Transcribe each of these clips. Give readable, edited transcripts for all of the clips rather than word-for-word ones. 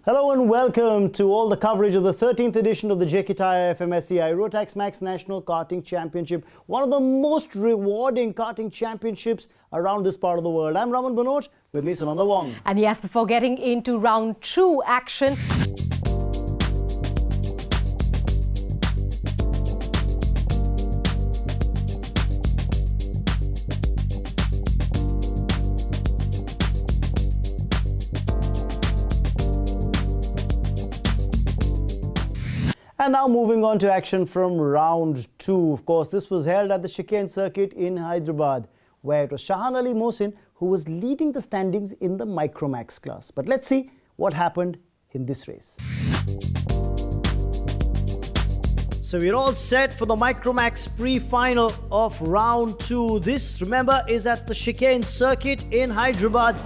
Hello and welcome to all the coverage of the 13th edition of the Tyre FMSCI Rotax Max National Karting Championship, one of the most rewarding karting championships around this part of the world. I'm Raman Banoj with me, Sunanda Wong. And yes, before getting into round 2 action, And now moving on to action from round 2. Of course, this was held at the chicane circuit in Hyderabad, where it was Shahan Ali Mohsin who was leading the standings in the Micromax class. But let's see what happened in this race. So we're all set for the Micromax pre-final of round 2. This, remember, is at the chicane circuit in Hyderabad.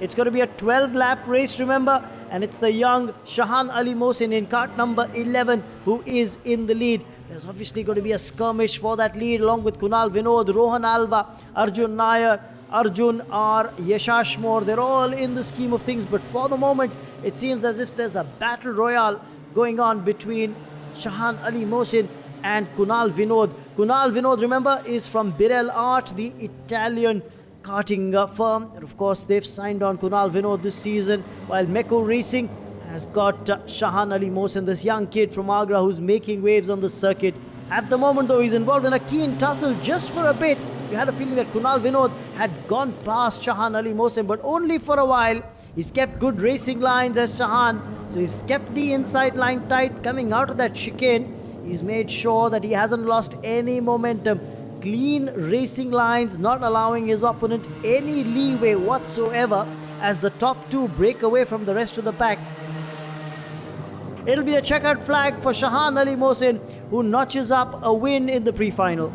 It's going to be a 12-lap race, remember? And it's the young Shahan Ali Mohsin in kart number 11 who is in the lead. There's obviously going to be a skirmish for that lead along with Kunal Vinod, Rohan Alva, Arjun Nair, Arjun R, Yashash Moore. They're all in the scheme of things. But for the moment, it seems as if there's a battle royale going on between Shahan Ali Mohsin and Kunal Vinod. Kunal Vinod, remember, is from Birel Art, the Italian karting firm. And of course, they've signed on Kunal Vinod this season, while Meko Racing has got Shahan Ali Mohsin, this young kid from Agra who's making waves on the circuit. At the moment, though, he's involved in a keen tussle just for a bit. You had a feeling that Kunal Vinod had gone past Shahan Ali Mohsin, but only for a while. He's kept good racing lines as Shahan, so he's kept the inside line tight. Coming out of that chicane, he's made sure that he hasn't lost any momentum. Clean racing lines, not allowing his opponent any leeway whatsoever as the top two break away from the rest of the pack. It'll be a checkered flag for Shahan Ali Mohsin, who notches up a win in the pre-final.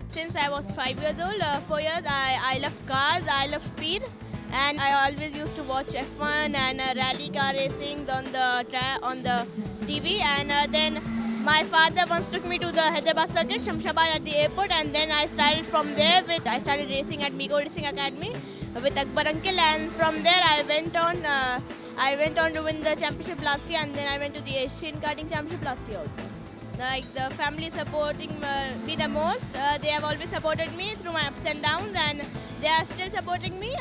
Since I was 5 years old, 4 years, I love cars, I love speed, and I always used to watch F1 and rally car racing on the TV. And then my father once took me to the Hyderabad circuit, Shamshabad at the airport, and then I started from there. I started racing at Migo Racing Academy with Akbar Uncle, and from there I went on to win the championship last year, and then I went to the Asian Karting Championship last year also. Like the family supporting me the most. They have always supported me through my ups and downs, and they are still supporting me.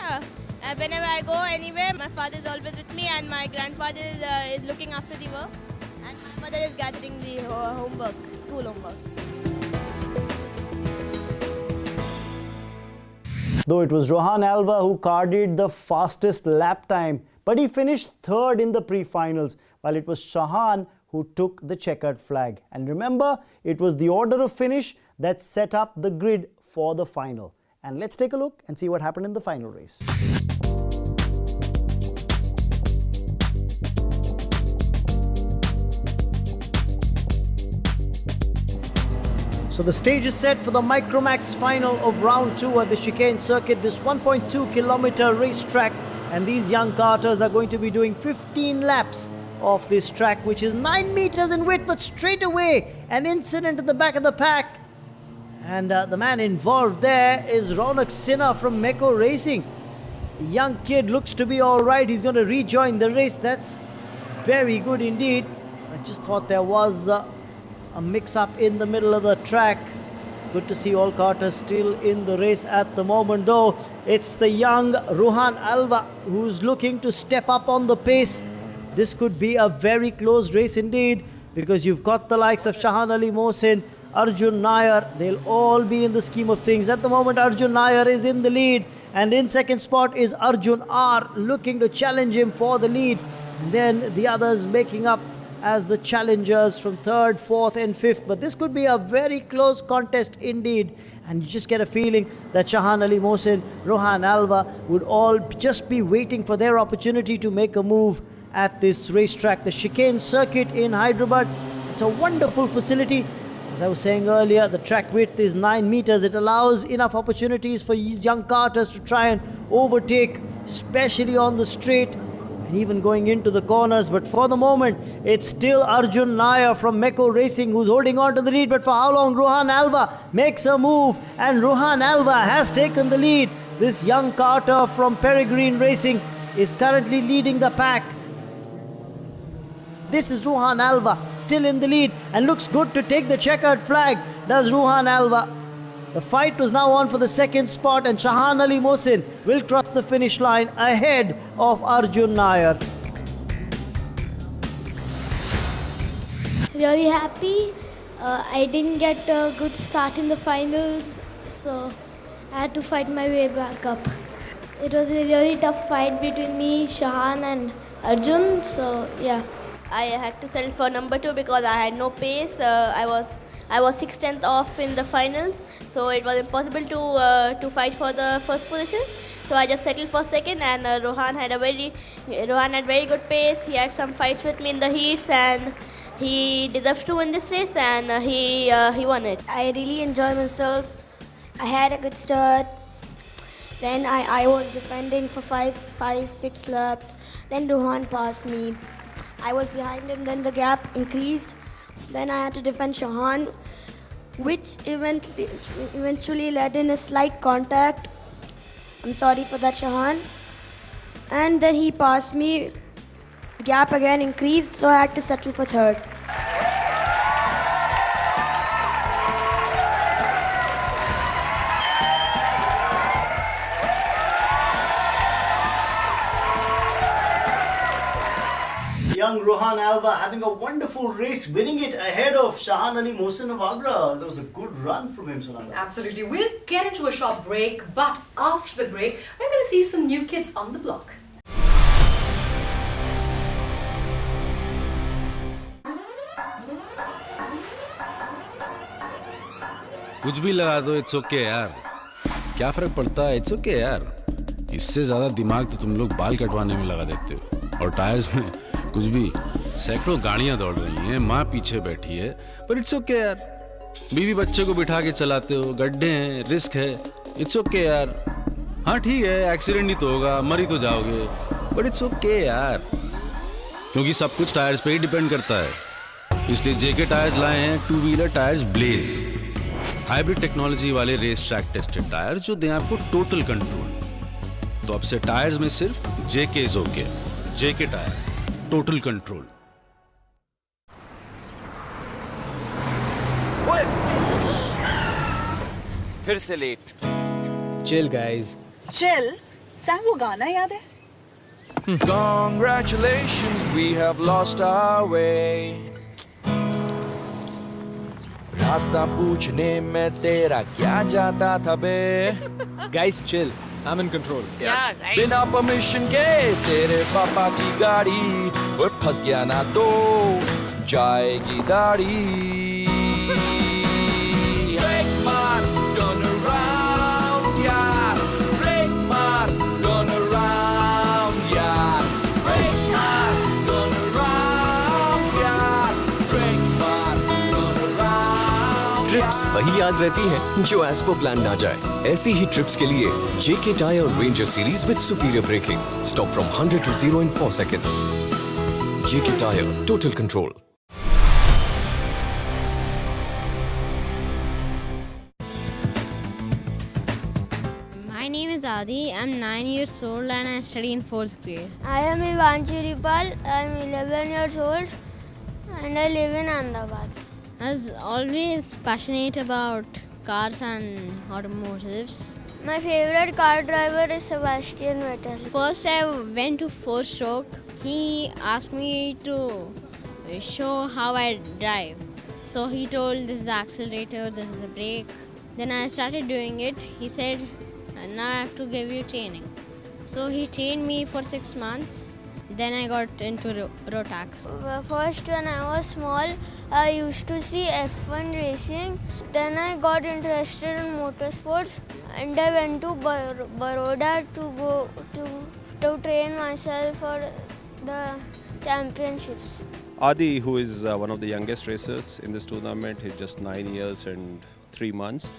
Whenever I go anywhere, my father is always with me, and my grandfather is looking after the work, and my mother is gathering the homework, school homework. Though it was Rohan Alva who carded the fastest lap time, but he finished third in the pre-finals, while it was Shahan who took the checkered flag. And remember, it was the order of finish that set up the grid for the final. And let's take a look and see what happened in the final race. So the stage is set for the Micromax final of round 2 at the chicane circuit, this 1.2 kilometer racetrack. And these young karters are going to be doing 15 laps of this track, which is 9 meters in width, but straight away an incident at the back of the pack. And the man involved there is Ronak Sinha from Meko Racing. The young kid looks to be all right. He's going to rejoin the race. That's very good indeed. I just thought there was a mix-up in the middle of the track. Good to see all karters still in the race at the moment, though. It's the young Rohan Alva who's looking to step up on the pace. This could be a very close race indeed, because you've got the likes of Shahan Ali Mohsin, Arjun Nair. They'll all be in the scheme of things. At the moment, Arjun Nair is in the lead, and in second spot is Arjun R, looking to challenge him for the lead. And then the others making up as the challengers from third, fourth and fifth. But this could be a very close contest indeed. And you just get a feeling that Shahan Ali Mohsin, Rohan Alva would all just be waiting for their opportunity to make a move at this racetrack, the chicane circuit in Hyderabad. It's a wonderful facility. As I was saying earlier, the track width is 9 meters. It allows enough opportunities for these young karters to try and overtake, especially on the straight. And even going into the corners. But for the moment, it's still Arjun Nair from Meko Racing who's holding on to the lead. But for how long? Rohan Alva makes a move, and Rohan Alva has taken the lead. This young karter from Peregrine Racing is currently leading the pack. This is Rohan Alva still in the lead and looks good to take the checkered flag. Does Rohan Alva. The fight was now on for the second spot, and Shahan Ali Mohsin will cross the finish line ahead of Arjun Nair. Really happy. I didn't get a good start in the finals, so I had to fight my way back up. It was a really tough fight between me, Shahan and Arjun, so yeah. I had to settle for number 2 because I had no pace. I was 6/10 off in the finals, so it was impossible to fight for the first position. So I just settled for second, and Rohan had very good pace. He had some fights with me in the heats, and he deserved to win this race, and he won it. I really enjoyed myself. I had a good start. Then I was defending for 6 laps. Then Rohan passed me. I was behind him, then the gap increased. Then I had to defend Shahan, which eventually led in a slight contact. I'm sorry for that, Shahan. And then he passed me. The gap again increased, so I had to settle for third. Young Rohan Alva having a wonderful race, winning it ahead of Shahan Ali Mohsin of Agra. That was a good run from him, Sonali. Absolutely. We'll get into a short break, but after the break, we're going to see some new kids on the block. कुछ भी लगा दो, it's okay यार. क्या फर्क पड़ता है, it's okay यार. इससे ज्यादा दिमाग तो तुम लोग बाल कटवाने में लगा देते हो, और टायर्स में कुछ भी. सैकड़ों गाड़ियां दौड़ रही हैं, माँ पीछे बैठी है, पर इट्स ओके यार. बीवी बच्चे को बिठा के चलाते हो, गड्ढे हैं, रिस्क है, इट्स ओके यार. हाँ ठीक है, एक्सीडेंट ही तो होगा, मर ही तो जाओगे, बट इट्स ओके यार. क्योंकि सब कुछ टायर्स पे ही डिपेंड करता है. इसलिए जेके टायर्स लाए हैं 2 wheeler tyres Blaze. Hybrid technology वाले रेस ट्रैक टेस्टेड टायर जो दें आपको टोटल कंट्रोल. तो अब से टायर्स में सिर्फ JK okay. JK tyre, total control. फिर से late. Chill, guys. Chill. Sam वो गाना याद है? Congratulations, we have lost our way. रास्ता पूछने में तेरा क्या जाता था बे? Guys, chill. I'm in control. Yeah, right. बिना परमिशन के तेरे पापा की गाड़ी, और फंस गया ना तो जाएगी दाढ़ी. Break मार, turn around, यार. Break मार, turn around, यार. Break मार, turn around, यार. Break मार, turn around. ट्रिप्स वही याद रहती हैं जो एज पर प्लान ना जाए. ऐसी ही ट्रिप्स के लिए JK tyre ranger series with superior braking. Stop from 100 to 0 in 4 seconds. JK tyre, total control. My name is Adi. I'm 9 years old and I study in 4th grade. I am Ivanchi Ripal. I am 11 years old and I live in Ahmedabad. I was always passionate about cars and automotives. My favorite car driver is Sebastian Vettel. First, I went to 4-stroke. He asked me to show how I drive. So he told, this is the accelerator, this is the brake. Then I started doing it. He said, now I have to give you training. So he trained me for 6 months. Then I got into Rotax. First, when I was small, I used to see F1 racing. Then I got interested in motorsports, and I went to Baroda to train myself for the championships. Adi, who is one of the youngest racers in this tournament, he's just 9 years and 3 months.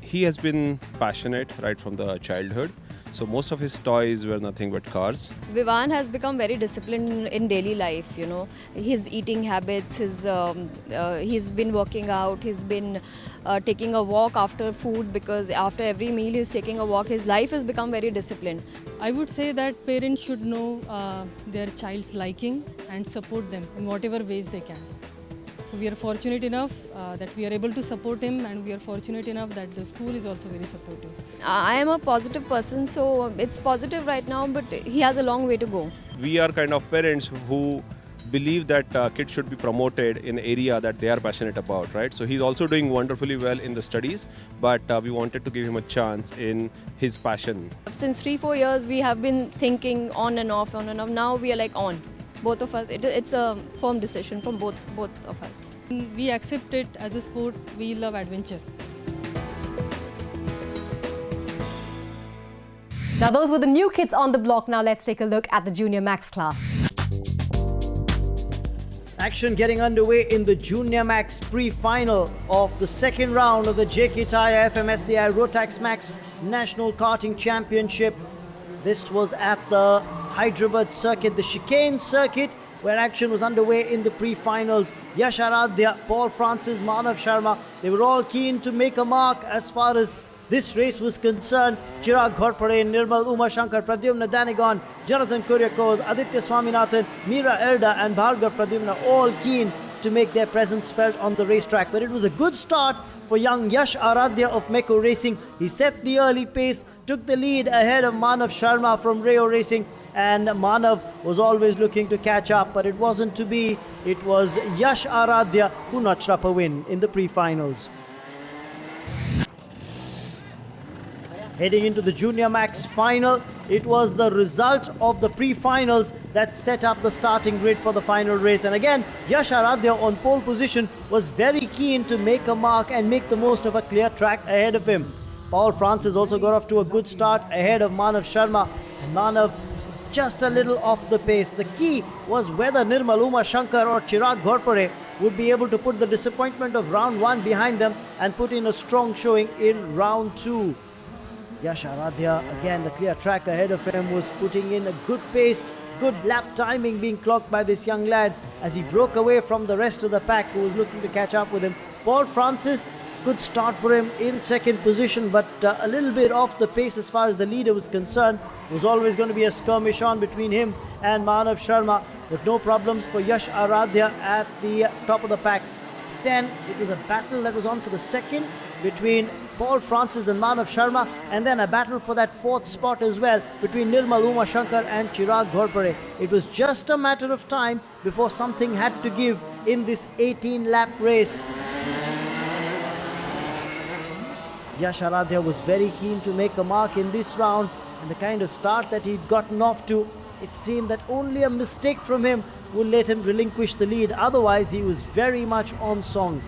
He has been passionate right from the childhood. So most of his toys were nothing but cars. Vivan has become very disciplined in daily life, you know. His eating habits, he's been working out, he's been taking a walk after food, because after every meal he's taking a walk. His life has become very disciplined. I would say that parents should know their child's liking and support them in whatever ways they can. So we are fortunate enough that we are able to support him, and we are fortunate enough that the school is also very supportive. I am a positive person, so it's positive right now, but he has a long way to go. We are kind of parents who believe that kids should be promoted in an area that they are passionate about, right? So he's also doing wonderfully well in the studies, but we wanted to give him a chance in his passion. Since 3-4 years, we have been thinking on and off, on and off. Now we are like on. Both of us, it's a firm decision from both of us. We accept it as a sport. We love adventure. Now those were the new kids on the block. Now let's take a look at the Junior Max class. Action getting underway in the Junior Max pre-final of the second round of the JK Tyre FMSCI Rotax Max National Karting Championship. This was at the Hyderabad circuit, the chicane circuit, where action was underway in the pre-finals. Yash Aradhya, Paul Francis, Manav Sharma, they were all keen to make a mark as far as this race was concerned. Chirag Ghorpade, Nirmal Umashankar, Pradyumna Danigon, Jonathan Kuryakos, Aditya Swaminathan, Meera Erda and Bhargav Pradyumna all keen to make their presence felt on the racetrack. But it was a good start for young Yash Aradhya of Meko Racing. He set the early pace, took the lead ahead of Manav Sharma from Rayo Racing, and Manav was always looking to catch up, but it wasn't to be. It was Yash Aradhya who notched up a win in the pre-finals. Heading into the Junior Max final, it was the result of the pre-finals that set up the starting grid for the final race. And again, Yash Aradhya on pole position was very keen to make a mark and make the most of a clear track ahead of him. Paul Francis also got off to a good start ahead of Manav Sharma. And Manav was just a little off the pace. The key was whether Nirmal Umashankar or Chirag Ghorpade would be able to put the disappointment of round 1 behind them and put in a strong showing in round 2. Yash Aradhya, again the clear track ahead of him, was putting in a good pace, good lap timing being clocked by this young lad as he broke away from the rest of the pack who was looking to catch up with him. Paul Francis, good start for him in second position, but a little bit off the pace as far as the leader was concerned. It was always going to be a skirmish on between him and Manav Sharma, but no problems for Yash Aradhya at the top of the pack. Then it was a battle that was on for the second between Paul Francis and Manav Sharma, and then a battle for that fourth spot as well between Nirmal Umashankar and Chirag Ghorpade. It was just a matter of time before something had to give in this 18-lap race. Yash Aradhya was very keen to make a mark in this round, and the kind of start that he'd gotten off to, it seemed that only a mistake from him would let him relinquish the lead. Otherwise, he was very much on song.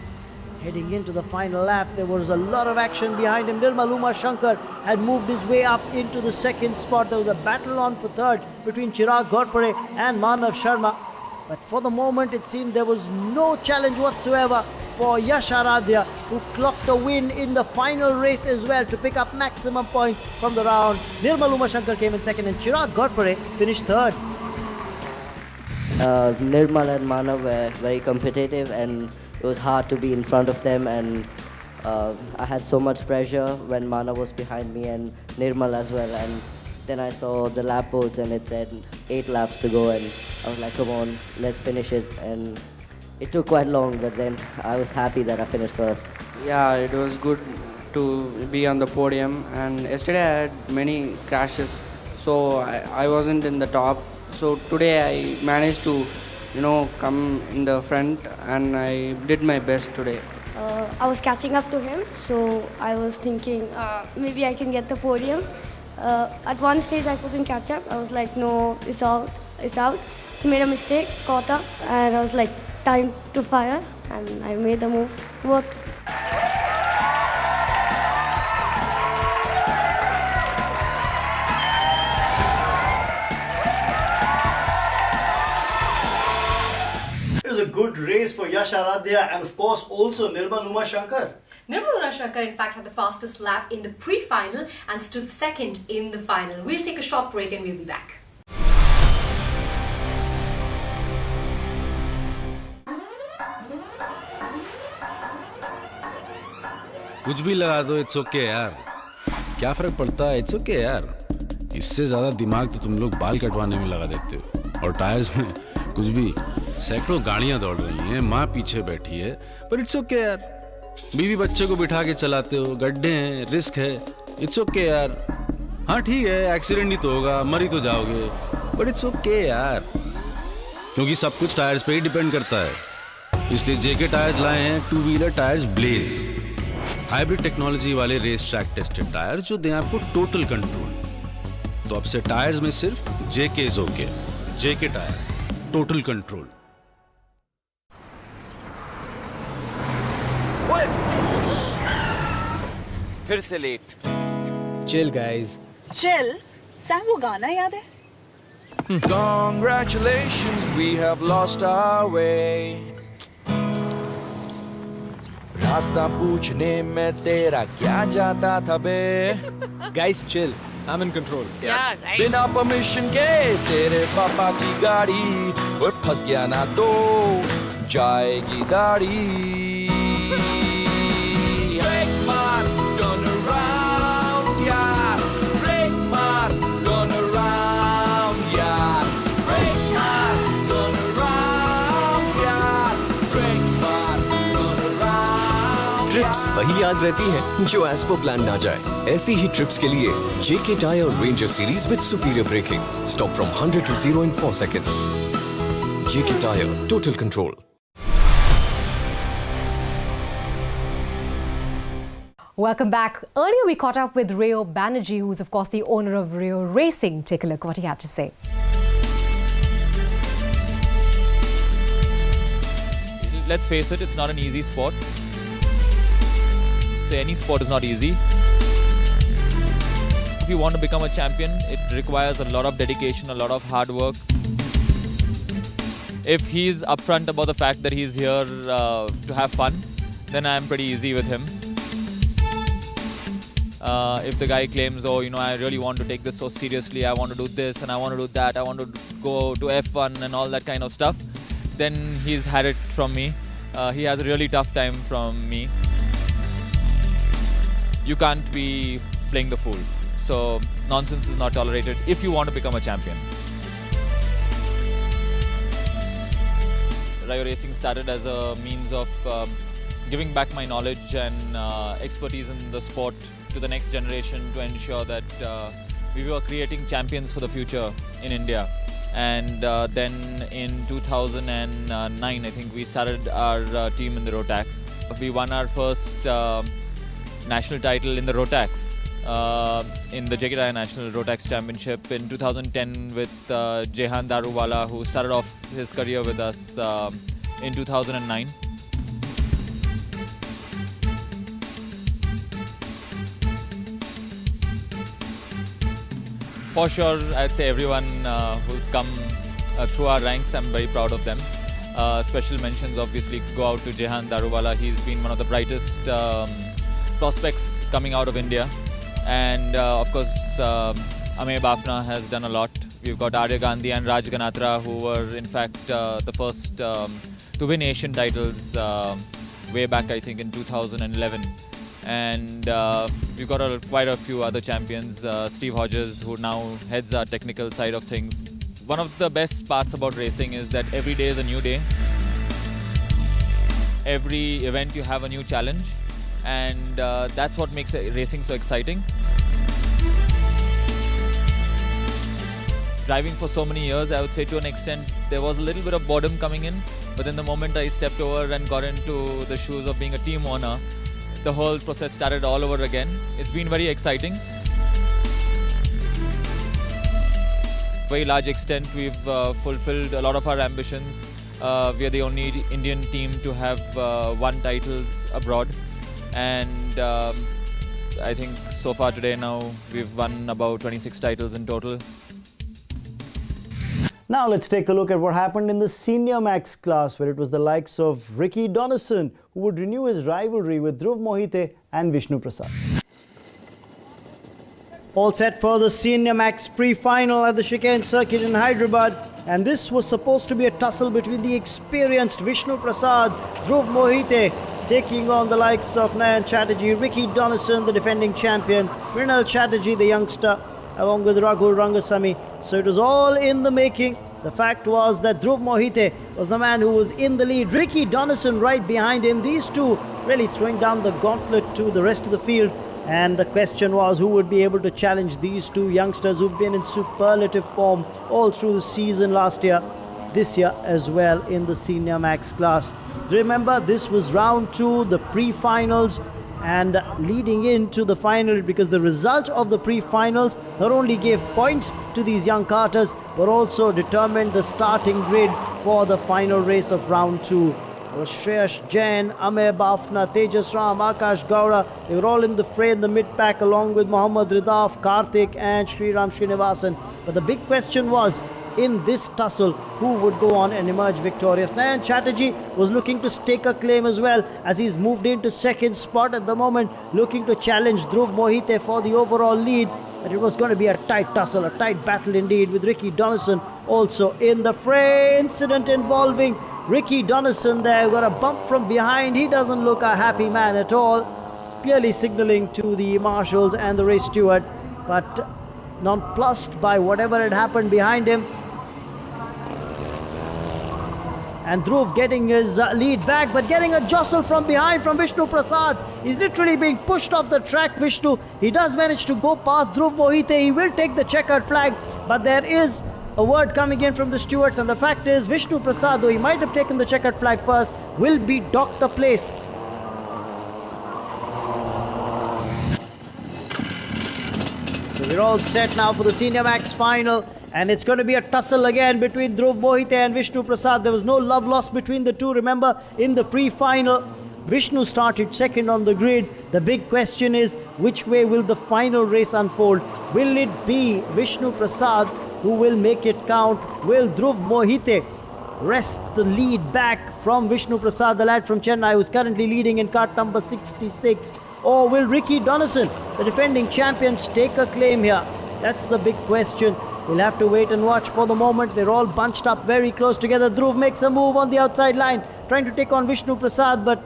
Heading into the final lap, there was a lot of action behind him. Nirmal Umashankar had moved his way up into the second spot. There was a battle on for third between Chirag Ghorpade and Manav Sharma. But for the moment, it seemed there was no challenge whatsoever for Yash Aradhya, who clocked a win in the final race as well to pick up maximum points from the round. Nirmal Umashankar came in second and Chirag Ghorpade finished third. Nirmal and Manav were very competitive, and it was hard to be in front of them, and I had so much pressure when Manav was behind me and Nirmal as well. And then I saw the lap boards and it said 8 laps to go, and I was like, come on, let's finish it. And it took quite long, but then I was happy that I finished first. Yeah, it was good to be on the podium, and yesterday I had many crashes, so I wasn't in the top. So today I managed to, come in the front, and I did my best today. I was catching up to him, so I was thinking maybe I can get the podium. At one stage I couldn't catch up. I was like, no, it's out. He made a mistake, caught up, and I was like, time to fire, and I made the move. Worked. It was a good race for Yash Aradhya and of course also Nirmal Umashankar. Nirmal Shankar, in fact, had the fastest lap in the pre-final and stood second in the final. We'll take a short break and we'll be back. कुछ भी लगा दो, it's okay यार, क्या फर्क पड़ता है, it's okay यार। इससे ज्यादा दिमाग तो तुम लोग बाल कटवाने में लगा देते हो। और टायर्स में कुछ भी, सैकड़ों गाड़ियां दौड़ रही हैं, माँ पीछे बैठी है, पर इट्स ओके यार। बीवी बच्चे को बिठा के चलाते हो, गड्ढे हैं, रिस्क है, इट्स ओके यार। हाँ ठीक है, एक्सीडेंट ही तो होगा, मर ही तो जाओगे, बट इट्स ओके यार, क्योंकि सब कुछ टायर्स पे ही डिपेंड करता है। इसलिए जेके टायर्स लाए हैं 2 wheeler tyres Blaze, hybrid technology वाले रेस ट्रैक टेस्टेड टायर जो दें आपको टोटल कंट्रोल। तो अब से टायर्स में सिर्फ JK is okay. JK tyre, total control. फिर से late. Chill, guys. Chill Sam वो गाना याद है? Congratulations, we have lost our way. रास्ता पूछने में तेरा क्या जाता था बे? Guys, chill. I'm in control. बिना परमिशन के तेरे पापा की गाड़ी और फंस गया ना तो जाएगी दाढ़ी। Break मार, turn around, यार। Break मार, turn around, यार। Break मार, turn around, यार। Break मार, turn around, ट्रिप्स वही याद रहती हैं जो एज पर प्लान ना जाए। ऐसी ही ट्रिप्स के लिए JK tyre ranger series with superior braking, stop from 100 to 0 in 4 seconds. JK tyre, total control. Welcome back. Earlier we caught up with Rayo Banerjee, who's of course the owner of Rayo Racing. Take a look what he had to say. Let's face it, it's not an easy sport. So any sport is not easy. If you want to become a champion, it requires a lot of dedication, a lot of hard work. If he's upfront about the fact that he's here to have fun, then I'm pretty easy with him. If the guy claims, oh, you know, I really want to take this so seriously, I want to do this and I want to do that, I want to go to F1 and all that kind of stuff, then he's had it from me. He has a really tough time from me. You can't be playing the fool. So nonsense is not tolerated if you want to become a champion. Rayo Racing started as a means of giving back my knowledge and expertise in the sport to the next generation to ensure that we were creating champions for the future in India. And then in 2009, I think we started our team in the Rotax. We won our first national title in the Rotax, in the JK Tyre National Rotax Championship in 2010 with Jehan Daruwala, who started off his career with us in 2009. For sure, I'd say everyone who's come through our ranks, I'm very proud of them. Special mentions obviously go out to Jehan Daruwala. He's been one of the brightest prospects coming out of India. And of course, Amey Bafna has done a lot. We've got Arya Gandhi and Raj Ganatra, who were in fact the first to win Asian titles way back, I think, in 2011. And we've got quite a few other champions. Steve Hodges, who now heads our technical side of things. One of the best parts about racing is that every day is a new day. Every event you have a new challenge, and that's what makes racing so exciting. Driving for so many years, I would say to an extent there was a little bit of boredom coming in, but then the moment I stepped over and got into the shoes of being a team owner, the whole process started all over again. It's been very exciting. Very large extent, we've fulfilled a lot of our ambitions. We are the only Indian team to have won titles abroad, and I think so far today now we've won about 26 titles in total. Now let's take a look at what happened in the Senior Max class, where it was the likes of Ricky Donnison who would renew his rivalry with Dhruv Mohite and Vishnu Prasad. All set for the Senior Max pre-final at the chicane circuit in Hyderabad, and this was supposed to be a tussle between the experienced Vishnu Prasad, Dhruv Mohite, taking on the likes of Nayan Chatterjee, Ricky Donnison, the defending champion, Mrinal Chatterjee, the youngster, along with Raghul Rangasamy. So it was all in the making. The fact was that Dhruv Mohite was the man who was in the lead. Ricky Donnison right behind him. These two really throwing down the gauntlet to the rest of the field. And the question was who would be able to challenge these two youngsters who've been in superlative form all through the season last year, this year as well in the Senior Max class. Remember, this was round 2, the pre-finals, and leading into the final, because the result of the pre-finals not only gave points to these young karters but also determined the starting grid for the final race of round 2. It was Shreyash Jain, Amey Bafna, Tejas Ram, Akash Gowda. They were all in the fray in the mid-pack along with Mohammad Ridaf, Kartik and Sriram Srinivasan. But the big question was, in this tussle, who would go on and emerge victorious? Nayan Chatterjee was looking to stake a claim as well, as he's moved into second spot at the moment, looking to challenge Dhruv Mohite for the overall lead. But it was going to be a tight tussle, a tight battle indeed, with Ricky Donnison also in the fray. Incident involving Ricky Donnison there, got a bump from behind. He doesn't look a happy man at all. It's clearly signaling to the marshals and the race steward, but nonplussed by whatever had happened behind him. And Dhruv getting his lead back, but getting a jostle from behind from Vishnu Prasad. He's literally being pushed off the track, Vishnu. He does manage to go past Dhruv Mohite. He will take the checkered flag, but there is a word coming in from the stewards, and the fact is Vishnu Prasad, though he might have taken the checkered flag first, will be docked a place. So we're all set now for the Senior Max final. And it's going to be a tussle again between Dhruv Mohite and Vishnu Prasad. There was no love lost between the two. Remember, in the pre-final, Vishnu started second on the grid. The big question is, which way will the final race unfold? Will it be Vishnu Prasad who will make it count? Will Dhruv Mohite wrest the lead back from Vishnu Prasad, the lad from Chennai, who's currently leading in kart number 66? Or will Ricky Donnison, the defending champion, stake a claim here? That's the big question. We'll have to wait and watch. For the moment, they're all bunched up very close together. Dhruv makes a move on the outside line, trying to take on Vishnu Prasad, but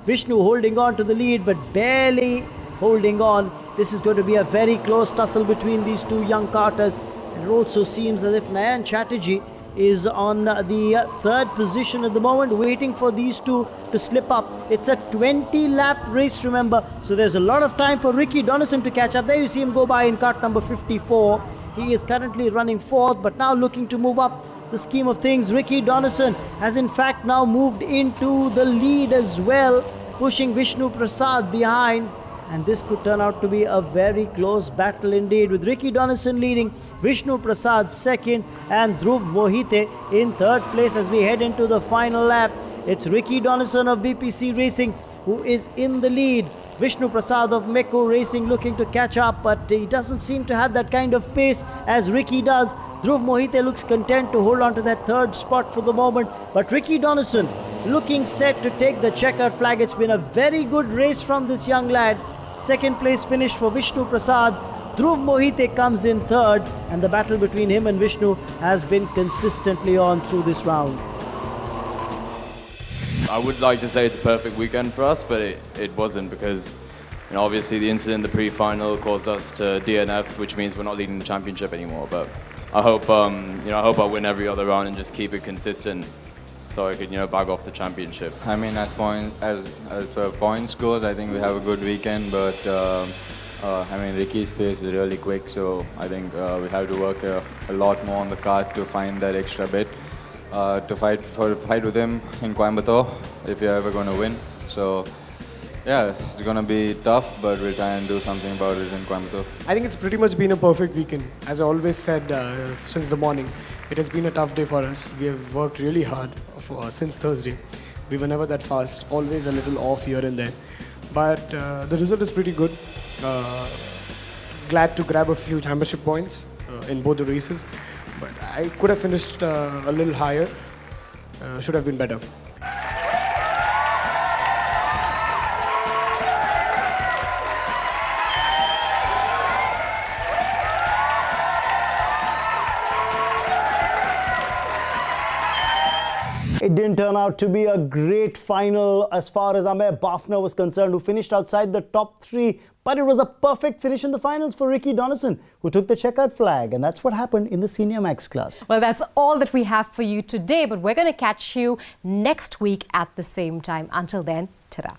Vishnu holding on to the lead, but barely holding on. This is going to be a very close tussle between these two young karters. And it also seems as if Nayan Chatterjee is on the third position at the moment, waiting for these two to slip up. It's a 20-lap race, remember, so there's a lot of time for Ricky Donnison to catch up. There you see him go by in kart number 54. He is currently running fourth, but now looking to move up the scheme of things. Ricky Donnison has in fact now moved into the lead as well, pushing Vishnu Prasad behind. And this could turn out to be a very close battle indeed, with Ricky Donnison leading, Vishnu Prasad second, and Dhruv Mohite in third place as we head into the final lap. It's Ricky Donnison of BPC Racing who is in the lead. Vishnu Prasad of Meko Racing looking to catch up, but he doesn't seem to have that kind of pace as Ricky does. Dhruv Mohite looks content to hold on to that third spot for the moment, but Ricky Donnison looking set to take the checkered flag. It's been a very good race from this young lad. Second place finish for Vishnu Prasad. Dhruv Mohite comes in third, and the battle between him and Vishnu has been consistently on through this round. I would like to say it's a perfect weekend for us, but it wasn't, because obviously the incident in the pre-final caused us to DNF, which means we're not leading the championship anymore. But I hope I hope I win every other round and just keep it consistent, so I could bag off the championship. I mean, as per points goes, I think we have a good weekend, but I mean, Ricky's pace is really quick, so I think we have to work a lot more on the kart to find that extra bit. To fight with him in Coimbatore if you're ever going to win. So yeah, it's going to be tough, but we'll try and do something about it in Coimbatore. I think it's pretty much been a perfect weekend. As I always said since the morning, it has been a tough day for us. We have worked really hard since Thursday. We were never that fast, always a little off here and there. But the result is pretty good. Glad to grab a few championship points in both the races. but I could have finished a little higher. Should have been better. It didn't turn out to be a great final as far as Amir Bafna was concerned, who finished outside the top 3. But it was a perfect finish in the finals for Ricky Donaldson, who took the checkered flag. And that's what happened in the Senior Max class. Well, that's all that we have for you today. But we're going to catch you next week at the same time. Until then, ta-ra.